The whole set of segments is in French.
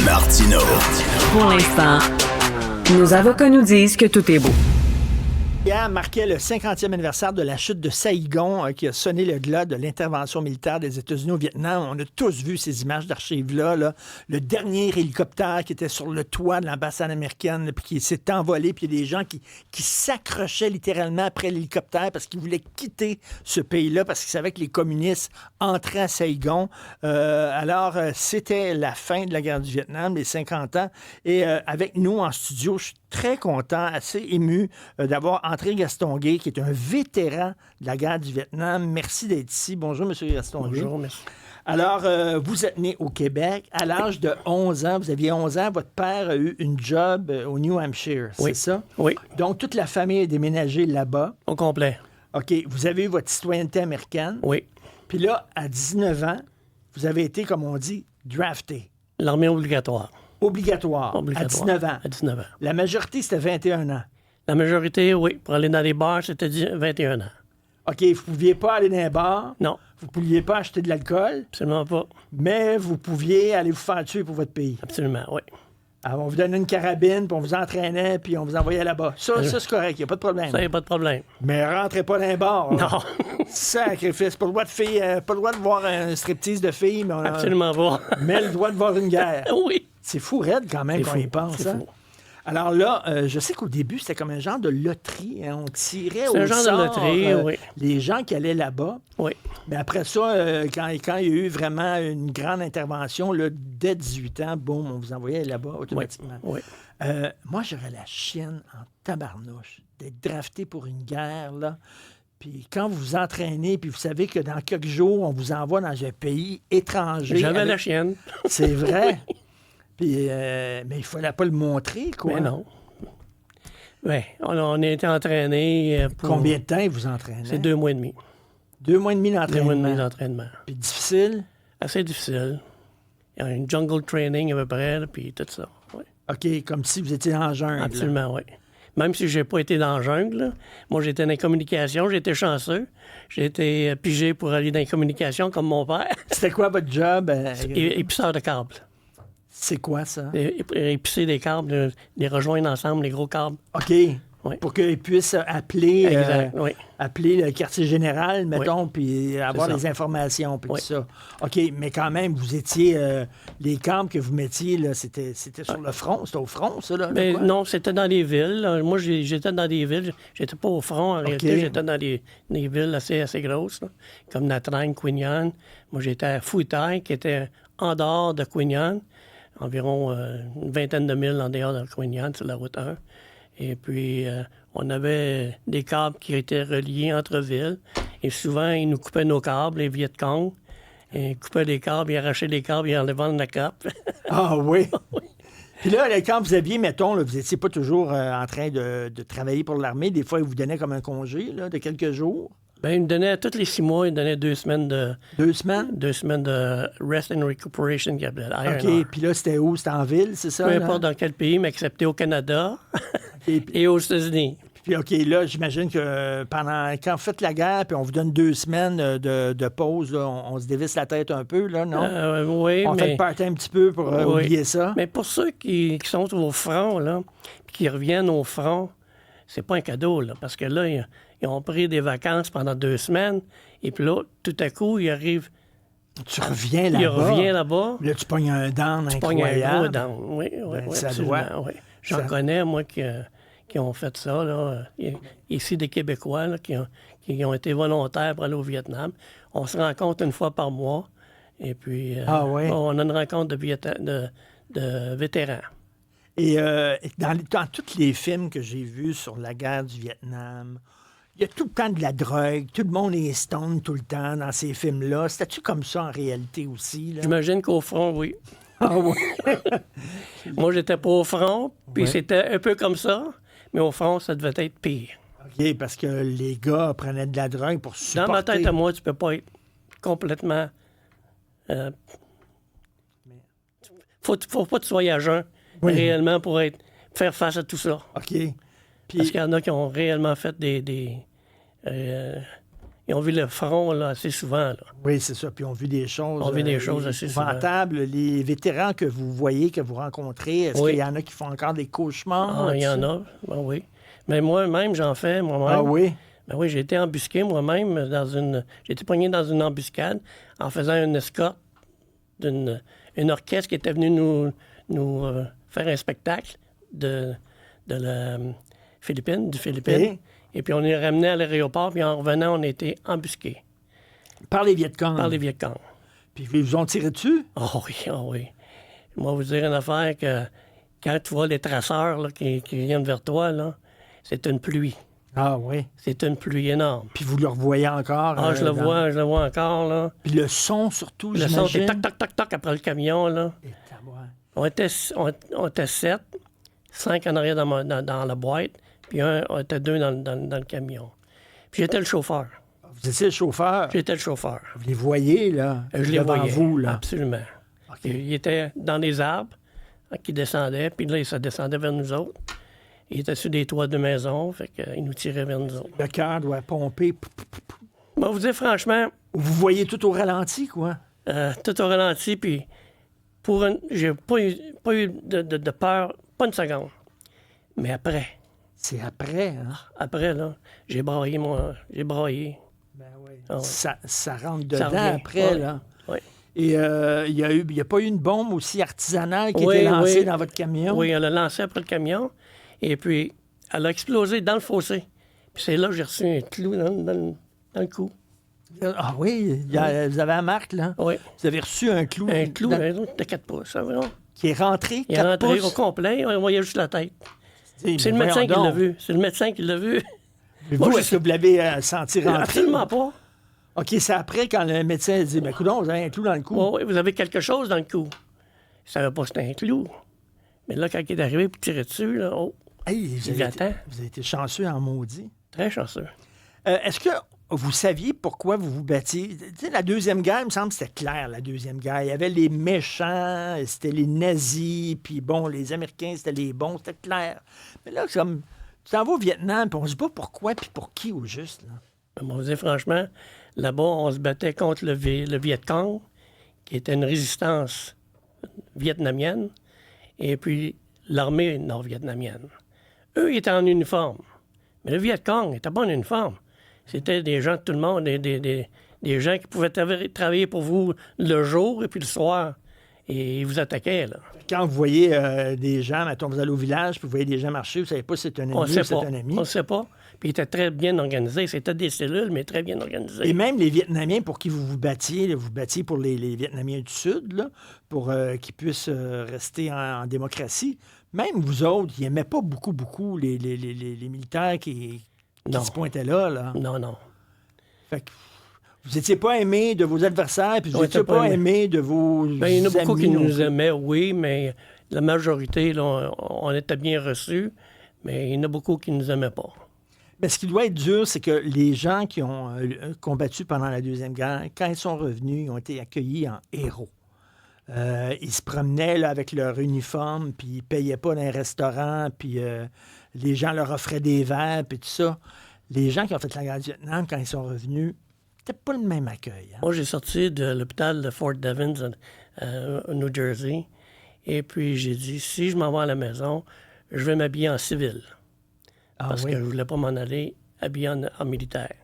Martino. Pour l'instant, nos avocats nous disent que tout est beau. Hier marquait le 50e anniversaire de la chute de Saïgon qui a sonné le glas de l'intervention militaire des États-Unis au Vietnam. On a tous vu ces images d'archives-là. Là. Le dernier hélicoptère qui était sur le toit de l'ambassade américaine, puis qui s'est envolé, puis il y a des gens qui s'accrochaient littéralement après l'hélicoptère parce qu'ils voulaient quitter ce pays-là, parce qu'ils savaient que les communistes entraient à Saïgon. Alors, c'était la fin de la guerre du Vietnam, les 50 ans. Et avec nous en studio, je suis très content, assez ému d'avoir André Gastonguay, qui est un vétéran de la guerre du Vietnam. Merci d'être ici. Bonjour, M. Gastonguay. Bonjour, merci. Alors, vous êtes né au Québec. À l'âge de 11 ans, vous aviez 11 ans, votre père a eu une job au New Hampshire, c'est ça? Oui. Donc, toute la famille est déménagée là-bas. Au complet. OK. Vous avez eu votre citoyenneté américaine. Oui. Puis là, à 19 ans, vous avez été, comme on dit, drafté. L'armée obligatoire. Obligatoire. À 19 ans. À 19 ans. La majorité, c'était 21 ans. La majorité, oui. Pour aller dans les bars, c'était 21 ans. OK, vous ne pouviez pas aller dans les bars. Non. Vous ne pouviez pas acheter de l'alcool. Absolument pas. Mais vous pouviez aller vous faire tuer pour votre pays. Absolument, oui. Alors, on vous donnait une carabine, puis on vous entraînait, puis on vous envoyait là-bas. Ça c'est correct, il n'y a pas de problème. Ça, il n'y a pas de problème. Mais rentrez pas dans les bars. Non. Sacrifice. Pas le droit de filles, pas le droit de voir un striptease de filles, mais on a... Absolument pas. Mais le droit de voir une guerre. Oui. C'est fou raide quand même qu'on y pense. C'est hein? fou. Alors là, je sais qu'au début, c'était comme un genre de loterie. Hein? On tirait C'est au un genre sort de loterie, oui. les gens qui allaient là-bas. Oui. Mais après ça, quand il y a eu vraiment une grande intervention, là, dès 18 ans, boum, on vous envoyait là-bas automatiquement. Oui. Moi, j'aurais la chienne en tabarnouche d'être drafté pour une guerre, là. Puis quand vous vous entraînez, puis vous savez que dans quelques jours, on vous envoie dans un pays étranger. J'avais la chienne. C'est vrai. Puis, mais il ne fallait pas le montrer, quoi. Mais non. Oui, on a été entraînés pour... Combien de temps ils vous entraînaient? C'est 2 mois et demi. 2 mois et demi d'entraînement. 2 mois et demi d'entraînement. Puis difficile? Assez difficile. Il y a un jungle training à peu près, là, puis tout ça. Oui. OK, comme si vous étiez en jungle. Absolument, oui. Même si je n'ai pas été dans la jungle, là. Moi, j'étais dans les communications, j'étais chanceux. J'ai été pigé pour aller dans les communications comme mon père. C'était quoi votre job? Épiceur de câbles. C'est quoi ça? Épicer des câbles, les rejoindre ensemble, les gros câbles. OK. Oui. Pour qu'ils puissent appeler, Exact, oui. appeler le quartier général, mettons, puis avoir les informations, puis Oui. tout ça. OK, mais quand même, vous étiez... les camps que vous mettiez, là, c'était sur le front? C'était au front, ça, là? Mais quoi? non, c'était dans des villes. Là. Moi, j'étais dans des villes. J'étais pas au front, en réalité. J'étais dans des villes assez grosses, là, comme Nha Trang, Quy Nhon. Moi, j'étais à Phu Thai, qui était en dehors de Quy Nhon, environ une vingtaine de milles en dehors de Quy Nhon, sur la route 1. Et puis, on avait des câbles qui étaient reliés entre villes. Et souvent, ils nous coupaient nos câbles, les Viet Cong. Ils coupaient les câbles, ils arrachaient les câbles, ils enlevaient la cape. Ah oui? Oui. Puis là, quand vous aviez, mettons, là, vous n'étiez pas toujours en train de travailler pour l'armée. Des fois, ils vous donnaient comme un congé là, de quelques jours. Bien, ils me donnaient, tous les 6 mois, ils me donnaient 2 semaines de... 2 semaines? 2 semaines de rest and recuperation, qu'ils appelaient IRR. OK, puis là, c'était où? C'était en ville, c'est ça? Peu là? importe dans quel pays, mais excepté au Canada Et, et aux États-Unis. puis, OK, là, j'imagine que quand vous faites la guerre, puis on vous donne 2 semaines de pause, là, on se dévisse la tête un peu, là, non? Oui, On fait le party un petit peu pour oui. oublier ça. Mais pour ceux qui sont au front, là, puis qui reviennent au front, c'est pas un cadeau, là, parce que là, ils ont pris des vacances pendant 2 semaines, et puis là, tout à coup, ils arrivent... Tu reviens là-bas. Ils reviennent là-bas. Là, tu pognes un down Tu pognes un incroyable. gros down. Oui, oui, Ben, oui, ça absolument, doit. oui. J'en connais, moi, qui ont fait ça, là. Ici, des Québécois, là, qui ont été volontaires pour aller au Vietnam. On se rencontre une fois par mois, et puis on a une rencontre de vétérans. Et dans tous les films que j'ai vus sur la guerre du Vietnam, il y a tout le temps de la drogue, tout le monde est stone tout le temps dans ces films-là. C'était-tu comme ça en réalité aussi? Là? J'imagine qu'au front, oui. Ah oui? Moi, j'étais pas au front, puis c'était un peu comme ça, mais au front, ça devait être pire. OK, parce que les gars prenaient de la drogue pour supporter... Dans ma tête à moi, tu peux pas être complètement... Faut pas que tu sois à jeun, réellement, pour faire face à tout ça. OK. Puis... Parce qu'il y en a qui ont réellement fait ils ont vu le front là, assez souvent. Là. Oui, c'est ça. Puis on a vu des choses, On a vu des choses assez épouvantables. Les vétérans que vous voyez, que vous rencontrez, est-ce qu'il y en a qui font encore des cauchemars? Il y en a, ben oui. Mais moi-même, j'en fais, moi-même. Ah oui? Ben oui, j'ai été embusqué moi-même j'ai été pogné dans une embuscade en faisant une escorte d'une orchestre qui était venue nous faire un spectacle de la Philippines, du Philippines. Okay. Et puis on est ramené à l'aéroport, puis en revenant, on a été embusqués. Par les Viet Cong? Par les Viet Cong. Puis ils vous ont tiré dessus? Oh oui, oh oui. Moi, vous dire une affaire que quand tu vois les traceurs là, qui viennent vers toi, là, c'est une pluie. Ah oui. C'est une pluie énorme. Puis vous le revoyez encore? Ah, je le vois encore, là. Puis le son, surtout, le son, c'est toc, toc, toc, toc après le camion, là. On était 7, 5 en arrière dans la boîte, puis on était 2 dans le camion. Puis j'étais le chauffeur. Vous étiez le chauffeur? J'étais le chauffeur. Vous les voyez, là? Je les voyais, vous, là? absolument. Okay. Il était dans les arbres qui descendaient, puis là, ça descendait vers nous autres. Il était sur des toits de maison, fait qu'il nous tirait vers nous autres. Le cœur doit pomper. Moi, vous dire franchement... Vous voyez tout au ralenti, quoi? Tout au ralenti, puis j'ai pas eu de peur, pas une seconde. Mais après... C'est après, hein? Après, là, j'ai braillé. Ben oui. Ah ouais. Ça rentre dedans revient. après, Ouais. là. Oui. Et il n'y a pas eu une bombe aussi artisanale qui a été lancée dans votre camion? Oui, elle a lancé après le camion. Et puis, elle a explosé dans le fossé. Puis c'est là que j'ai reçu un clou dans le cou. Ah oui? Vous avez la marque, là? Oui. Vous avez reçu un clou? Un clou de 4 pouces. Ça, qui est rentré? Il est rentré au complet. On voyait juste la tête. C'est le médecin qui l'a vu. C'est le médecin qui l'a vu. Mais vous, est-ce que vous l'avez senti rentrer? Absolument pas. OK, c'est après quand le médecin a dit, ben coudonc, vous avez un clou dans le cou. Oui, vous avez quelque chose dans le cou. Je savais pas que c'était un clou. Mais là, quand il est arrivé pour tirer dessus, là, Hey, vous avez été chanceux en maudit. Très chanceux. Est-ce que vous saviez pourquoi vous vous battiez? Tu sais, la Deuxième Guerre, il me semble que c'était clair, la Deuxième Guerre. Il y avait les méchants, c'était les nazis, puis bon, les Américains, c'était les bons, c'était clair. Mais là, c'est comme, tu t'en vas au Vietnam, puis on se bat pourquoi, puis pour qui au juste, là? On va dire franchement, là-bas, on se battait contre le Viet Cong, qui était une résistance vietnamienne, et puis l'armée nord-vietnamienne. Eux, ils étaient en uniforme. Mais le Viet Cong n'était pas en uniforme. C'était des gens de tout le monde, des gens qui pouvaient travailler pour vous le jour et puis le soir. Et ils vous attaquaient, là. Quand vous voyez des gens, mettons, vous allez au village, puis vous voyez des gens marcher, vous ne savez pas si c'est un ennemi ou si c'est un ami. On ne sait pas. Puis ils étaient très bien organisés. C'était des cellules, mais très bien organisées. Et même les Vietnamiens pour qui vous battiez, vous battiez pour les Vietnamiens du Sud, là, pour qu'ils puissent rester en démocratie. Même vous autres, ils n'aimaient pas beaucoup les militaires qui se pointaient là. Non. Fait que vous n'étiez pas aimé de vos adversaires, puis vous n'étiez pas aimé de vos amis. Il y en a beaucoup qui nous aimaient, oui, mais la majorité, là, on était bien reçus, mais il y en a beaucoup qui ne nous aimaient pas. Mais ce qui doit être dur, c'est que les gens qui ont combattu pendant la Deuxième Guerre, quand ils sont revenus, ils ont été accueillis en héros. Ils se promenaient là, avec leur uniforme, puis ils ne payaient pas dans les restaurants, puis les gens leur offraient des verres, puis tout ça. Les gens qui ont fait la guerre du Vietnam, quand ils sont revenus, c'était pas le même accueil. Hein? Moi, j'ai sorti de l'hôpital de Fort Devens, au New Jersey, et puis j'ai dit, si je m'en vais à la maison, je vais m'habiller en civil. Parce que je ne voulais pas m'en aller habillé en militaire.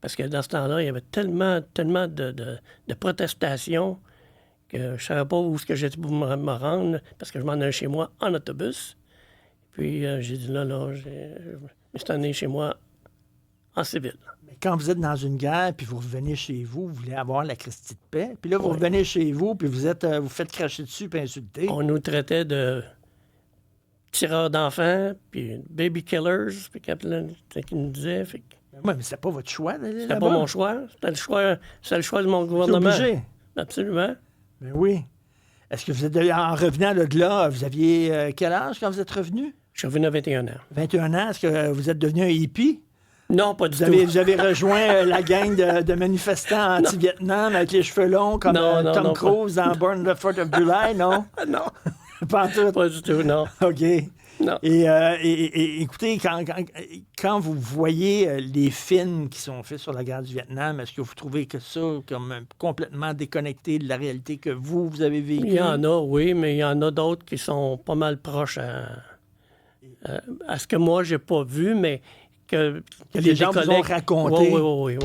Parce que dans ce temps-là, il y avait tellement de protestations que je ne savais pas où j'étais pour me rendre, parce que je m'en allais chez moi en autobus. Puis j'ai dit là, je me suis allé chez moi en civil. Mais quand vous êtes dans une guerre, puis vous revenez chez vous, vous voulez avoir la Christie de paix, puis là, vous revenez chez vous, puis vous faites cracher dessus, puis insulter. On nous traitait de tireurs d'enfants, puis baby killers, puis c'est ce qu'ils nous disaient. Oui, mais c'était pas votre choix d'aller là-bas. C'était pas mon choix. C'était le choix de mon gouvernement. C'est obligé. Absolument. Mais oui. Est-ce que vous êtes en revenant de là, vous aviez quel âge quand vous êtes revenu? Je suis revenu à 21 ans. 21 ans, est-ce que vous êtes devenu un hippie? Non, pas du tout. Vous avez rejoint la gang de manifestants anti-Vietnam avec les cheveux longs comme Tom Cruise dans Burn the 4th of July, non? Non. Pas en tout? Pas du tout, non. OK. Non. Et écoutez, quand vous voyez les films qui sont faits sur la guerre du Vietnam, est-ce que vous trouvez que ça comme complètement déconnecté de la réalité que vous avez vécue? Il y en a, oui, mais il y en a d'autres qui sont pas mal proches à ce que moi, j'ai pas vu, mais que les gens vous ont raconté. Oui.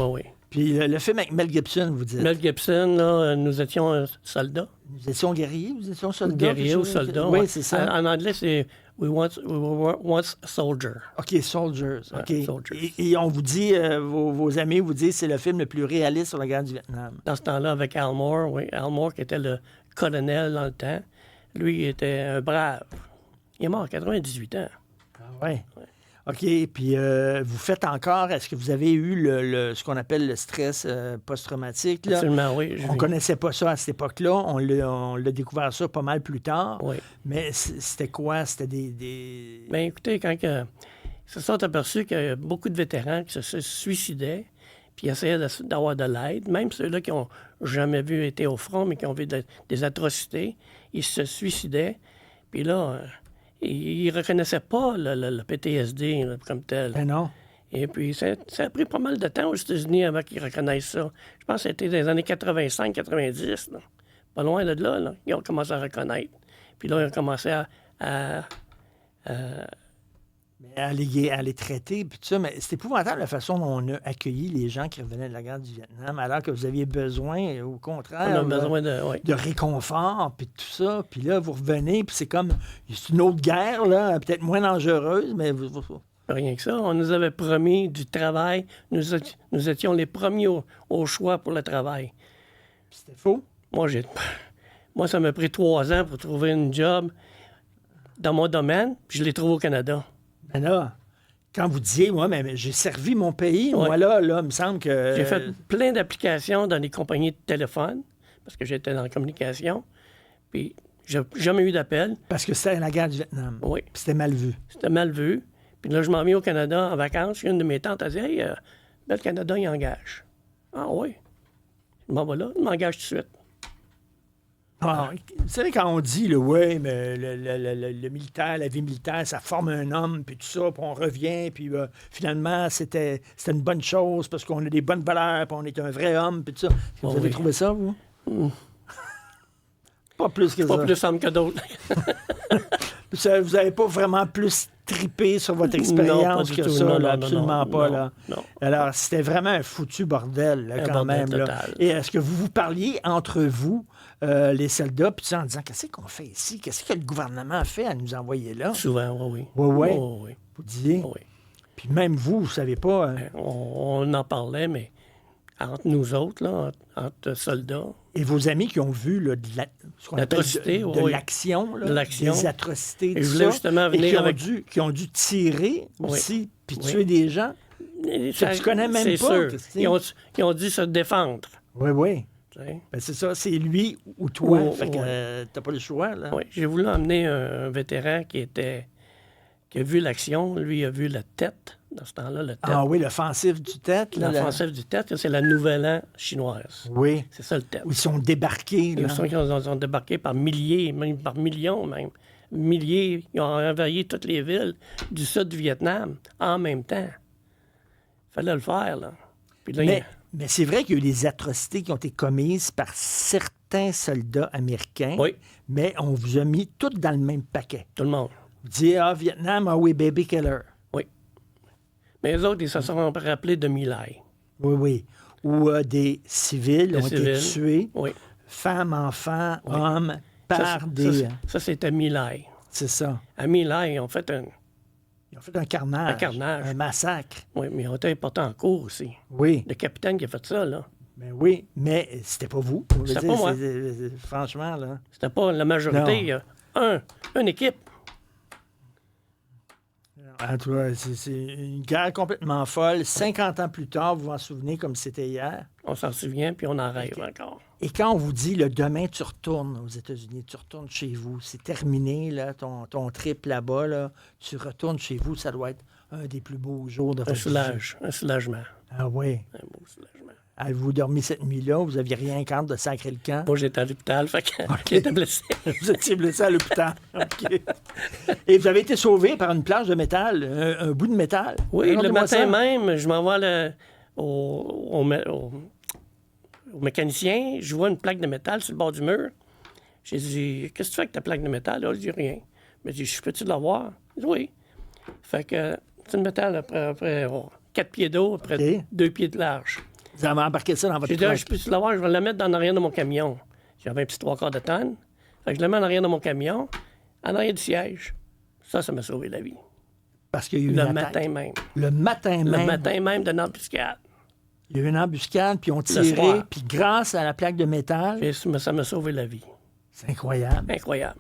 Puis le film avec Mel Gibson, vous dites? Mel Gibson, là, nous étions soldats. Nous étions guerriers, vous étions soldats? Guerriers ou soldats. Oui, c'est ça. En anglais, c'est we were once soldiers. OK, Soldiers. OK. Soldiers. Et on vous dit, vos amis vous disent c'est le film le plus réaliste sur la guerre du Vietnam. Dans ce temps-là, avec Al Moore, oui. Al Moore, qui était le colonel dans le temps. Lui, il était un brave. Il est mort à 98 ans. Ah ouais. OK, puis vous faites encore, est-ce que vous avez eu ce qu'on appelle le stress post-traumatique? Là? Absolument, oui. On ne connaissait pas ça à cette époque-là. On l'a découvert ça pas mal plus tard. Oui. Mais c'était quoi? C'était des... Bien, écoutez, quand ils se sont aperçus qu'il y a beaucoup de vétérans qui se suicidaient, puis essayaient d'avoir de l'aide, même ceux-là qui n'ont jamais été au front, mais qui ont vu des atrocités, ils se suicidaient. Puis là... Ils ne reconnaissaient pas le PTSD là, comme tel. Ben non. Et puis, ça a pris pas mal de temps aux États-Unis avant qu'ils reconnaissent ça. Je pense que c'était dans les années 85-90. Pas loin de là, ils ont commencé à reconnaître. Puis là, ils ont commencé à les traiter, puis tout ça. Mais c'est épouvantable la façon dont on a accueilli les gens qui revenaient de la guerre du Vietnam, alors que vous aviez besoin, au contraire, on a besoin de réconfort, puis tout ça. Puis là, vous revenez, puis c'est comme... C'est une autre guerre, là, peut-être moins dangereuse, mais... Rien que ça. On nous avait promis du travail. Nous étions les premiers au choix pour le travail. C'était faux? Moi, ça m'a pris 3 ans pour trouver une job dans mon domaine, puis je l'ai trouvé au Canada. Ben là, quand vous disiez, moi, mais j'ai servi mon pays, ouais. Moi, là, il me semble que... J'ai fait plein d'applications dans les compagnies de téléphone, parce que j'étais dans la communication, puis j'ai jamais eu d'appel. Parce que c'était la guerre du Vietnam. Oui. Puis c'était mal vu. C'était mal vu. Puis là, je m'en viens au Canada en vacances. Une de mes tantes a dit « Hey, là, le Canada, il engage. » Ah oui. Je m'en vais là, il m'engage tout de suite. Ah, vous savez, quand on dit, oui, mais le militaire, la vie militaire, ça forme un homme, puis tout ça, puis on revient, puis finalement, c'était une bonne chose parce qu'on a des bonnes valeurs, puis on est un vrai homme, puis tout ça. Vous avez trouvé ça, vous? Pas plus que ça. Pas plus homme que d'autres. Vous n'avez pas vraiment plus trippé sur votre expérience que ça, non, là, absolument pas. Là. Non. Alors, c'était vraiment un foutu bordel, là, quand même. Là. Et est-ce que vous parliez entre vous, les soldats, puis en disant, qu'est-ce qu'on fait ici? Qu'est-ce que le gouvernement a fait à nous envoyer là? Souvent, oui. Oui. Oui. Vous disiez? Oui. Puis même vous ne savez pas... On en parlait, mais entre nous autres, là, entre soldats... Et vos amis qui ont vu là, ce qu'on appelle de l'action, là, des atrocités, tout ça, justement et qui ont dû tirer aussi, puis tuer des gens, que tu connais même pas. Sûr. Ils ont dû se défendre. Oui. Ben, c'est ça, c'est lui ou toi. Fait que t'as pas le choix, là. Oui, j'ai voulu emmener un vétéran qui a vu l'action. Lui, il a vu la tête, dans ce temps-là, le Tet. Ah oui, l'offensive du Tet. L'offensive du Tet, c'est la Nouvelle An chinoise. Oui. C'est ça, le Tet. Où ils sont débarqués, là. Ils sont débarqués par milliers, même par millions, même. Milliers. Ils ont envahi toutes les villes du sud du Vietnam en même temps. Il fallait le faire, là. Puis là, mais c'est vrai qu'il y a eu des atrocités qui ont été commises par certains soldats américains, oui. Mais on vous a mis toutes dans le même paquet. Tout le monde. Vous dites, Vietnam, oui, baby killer. Oui. Mais les autres, ils se sont rappelés de My Lai. Oui. Où des civils ont été tués, femmes, enfants, hommes, par des... Ça, c'était My Lai. C'est ça. À My Lai, ils ont fait un carnage. Un massacre. Oui, mais ils ont été portés en cours aussi. Oui. Le capitaine qui a fait ça, là. Ben oui, mais c'était pas vous. C'était pas moi. Franchement, là. C'était pas la majorité. Il y a une équipe. En tout cas, c'est une guerre complètement folle. 50 ans plus tard, vous vous en souvenez comme c'était hier? On s'en souvient, puis on en rêve encore. Et quand on vous dit, demain, tu retournes aux États-Unis, tu retournes chez vous, c'est terminé, là, ton trip là-bas, là, tu retournes chez vous, ça doit être un des plus beaux jours de votre vie. Un soulagement. Ah oui? Un beau soulagement. Avez-vous dormi cette nuit-là? Vous n'aviez rien contre de sacrer le camp? Moi, j'étais à l'hôpital, fait que j'étais blessé. Vous étiez blessé à l'hôpital. OK. Et vous avez été sauvé par une planche de métal, un bout de métal. Oui, le Racontez-moi matin ça. même, je m'envoie au mécanicien, je vois une plaque de métal sur le bord du mur. J'ai dit, qu'est-ce que tu fais avec ta plaque de métal? Là, je dis rien. Il m'a dit, je peux-tu l'avoir? Il dit, oui. Fait que c'est une métal après 4 pieds d'eau, après OK. 2 pieds de large. Vous avez embarqué ça dans votre J'ai dit, truck. je peux-tu l'avoir? Je vais la mettre dans l'arrière de mon camion. J'avais un petit 3/4 de tonne. Fait que je la mets en arrière de mon camion, en arrière du siège. Ça m'a sauvé la vie. Parce qu'il y a eu une Le attaque. matin même. Le matin Le même. matin même d'une embuscade. Il y a eu une embuscade, puis on Le tiré, soir. puis grâce à la plaque de métal, Ça m'a sauvé la vie. c'est incroyable. Incroyable.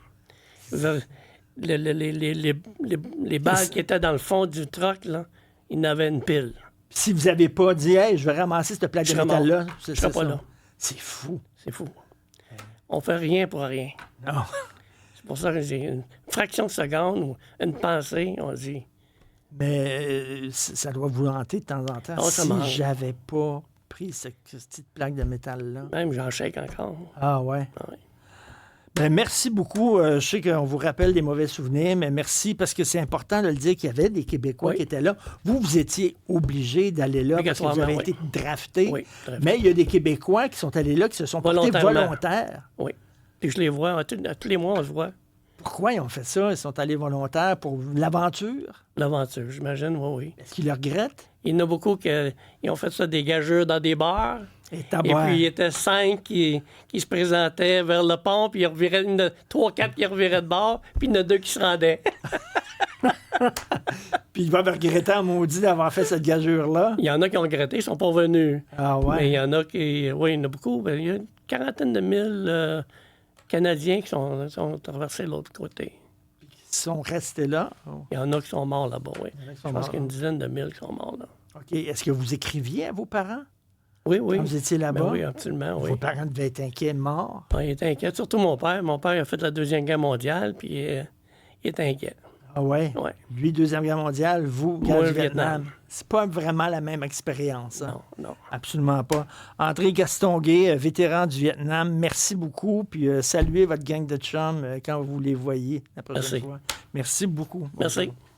Les balles qui étaient dans le fond du truck, là, il y en avait une pile. Si vous n'avez pas dit, hey, je vais ramasser cette plaque Je de serais métal-là, mort. c'est Je serais ça. pas là. C'est fou. C'est fou. On fait rien pour rien. Non. C'est pour ça que j'ai une fraction de seconde ou une pensée, on dit. Mais ça doit vous hanter de temps en temps. Oh, ça si m'hante. j'avais pas pris cette petite plaque de métal-là. Même j'en shake encore. Ah ouais. Ah ouais. Ben, merci beaucoup. Je sais qu'on vous rappelle des mauvais souvenirs, mais merci parce que c'est important de le dire qu'il y avait des Québécois Oui. qui étaient là. Vous étiez obligés d'aller là parce que vous avez Obligatoirement, été draftés. Oui, drafté. Mais il y a des Québécois qui sont allés là, qui se sont portés Volontairement. volontaires. Oui. Puis je les vois, à tous les mois, on se voit. Pourquoi ils ont fait ça? Ils sont allés volontaires pour l'aventure? L'aventure, j'imagine, oui, oui. Est-ce qu'ils le regrettent? Il y en a beaucoup qui ont fait ça des gageurs dans des bars. Et Et tabac. puis, il y était 5 qui se présentaient vers le pont, puis il y en a 3-4 qui reviraient de bord, puis il y en a 2 qui se rendaient. Puis ils vont regretter en maudit d'avoir fait cette gageure-là. Il y en a qui ont regretté, ils ne sont pas venus. Ah ouais? Mais il y en a qui... Oui, il y en a beaucoup. Ben, il y a une quarantaine de mille Canadiens qui sont traversés de l'autre côté. Ils sont restés là. Oh. Il y en a qui sont morts là-bas, oui. en a qui Je sont pense morts. qu'il y a une dizaine de mille qui sont morts là. OK. Est-ce que vous écriviez à vos parents Oui, oui. quand vous étiez là-bas? Ben oui, absolument, oui. Vos parents devaient être inquiets, morts. Ah, il était inquiet, surtout mon père. Mon père a fait la Deuxième Guerre mondiale, puis il était inquiet. Ah ouais? Ouais. Lui, Deuxième Guerre mondiale, vous, guerre Moi, du Vietnam. Vietnam. C'est pas vraiment la même expérience. Hein? Non, non. Absolument pas. André Gastonguay, vétéran du Vietnam, merci beaucoup. Puis saluez votre gang de chums quand vous les voyez la prochaine Merci. fois. Merci beaucoup. Merci.